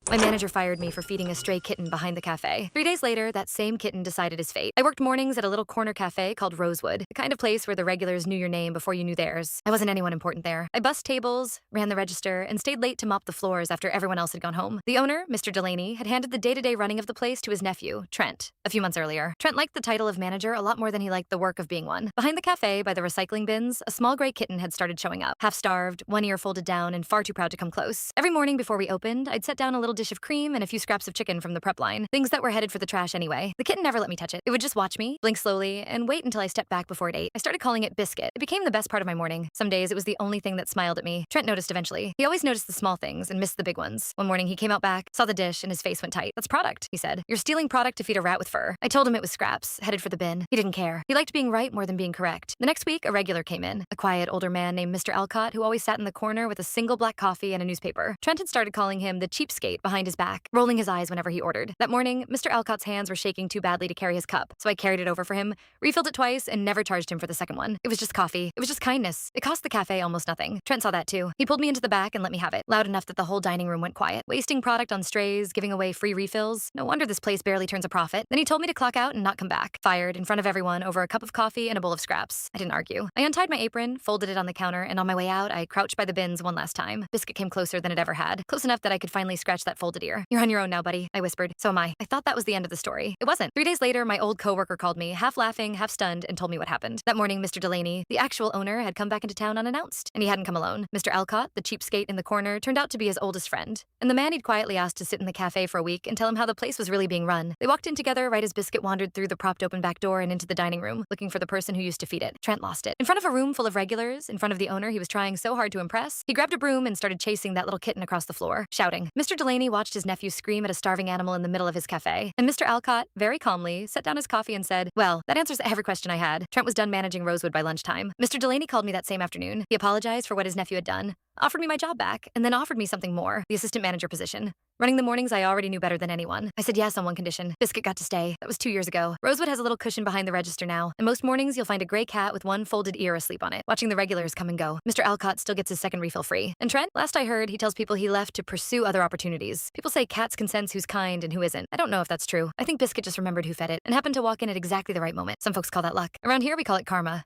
My manager fired me for feeding a stray kitten behind the cafe. 3 days later, that same kitten decided his fate. I worked mornings at a little corner cafe called Rosewood, the kind of place where the regulars knew your name before you knew theirs. I wasn't anyone important there. I bussed tables, ran the register, and stayed late to mop the floors after everyone else had gone home. The owner, Mr. Delaney, had handed the day-to-day running of the place to his nephew, Trent, a few months earlier. Trent liked the title of manager a lot more than he liked the work of being one. Behind the cafe, by the recycling bins, a small gray kitten had started showing up, half-starved, one ear folded down, and far too proud to come close. Every morning before we opened, I'd set down a little dish of cream and a few scraps of chicken from the prep line, things that were headed for the trash anyway. The kitten never let me touch it. It would just watch me, blink slowly, and wait until I stepped back before it ate. I started calling it Biscuit. It became the best part of my morning. Some days it was the only thing that smiled at me. Trent noticed eventually. He always noticed the small things and missed the big ones. One morning he came out back, saw the dish, and his face went tight. "That's product," he said. "You're stealing product to feed a rat with fur." I told him it was scraps, headed for the bin. He didn't care. He liked being right more than being correct. The next week, a regular came in, a quiet older man named Mr. Alcott who always sat in the corner with a single black coffee and a newspaper. Trent had started calling him the cheapskate behind his back, rolling his eyes whenever he ordered. That morning, Mr. Alcott's hands were shaking too badly to carry his cup, so I carried it over for him, refilled it twice, and never charged him for the second one. It was just coffee. It was just kindness. It cost the cafe almost nothing. Trent saw that too. He pulled me into the back and let me have it, loud enough that the whole dining room went quiet. Wasting product on strays, giving away free refills. No wonder this place barely turns a profit. Then he told me to clock out and not come back. Fired in front of everyone over a cup of coffee and a bowl of scraps. I didn't argue. I untied my apron, folded it on the counter, and on my way out, I crouched by the bins one last time. Biscuit came closer than it ever had. Close enough that I could finally scratch that folded ear. "You're on your own now, buddy," I whispered. "So am I." I thought that was the end of the story. It wasn't. 3 days later, my old coworker called me, half laughing, half stunned, and told me what happened. That morning, Mr. Delaney, the actual owner, had come back into town unannounced. And he hadn't come alone. Mr. Alcott, the cheapskate in the corner, turned out to be his oldest friend. And the man he'd quietly asked to sit in the cafe for a week and tell him how the place was really being run. They walked in together right as Biscuit wandered through the propped open back door and into the dining room, looking for the person who used to feed it. Trent lost it. In front of a room full of regulars, in front of the owner he was trying so hard to impress, he grabbed a broom and started chasing that little kitten across the floor, shouting. Mr. Delaney watched his nephew scream at a starving animal in the middle of his cafe. And Mr. Alcott, very calmly, set down his coffee and said, "Well, that answers every question I had." Trent was done managing Rosewood by lunchtime. Mr. Delaney called me that same afternoon. He apologized for what his nephew had done, offered me my job back, and then offered me something more, the assistant manager position. Running the mornings I already knew better than anyone. I said yes on one condition. Biscuit got to stay. That was 2 years ago. Rosewood has a little cushion behind the register now, and most mornings you'll find a gray cat with one folded ear asleep on it, watching the regulars come and go. Mr. Alcott still gets his second refill free. And Trent, last I heard, he tells people he left to pursue other opportunities. People say cats can sense who's kind and who isn't. I don't know if that's true. I think Biscuit just remembered who fed it and happened to walk in at exactly the right moment. Some folks call that luck. Around here we call it karma.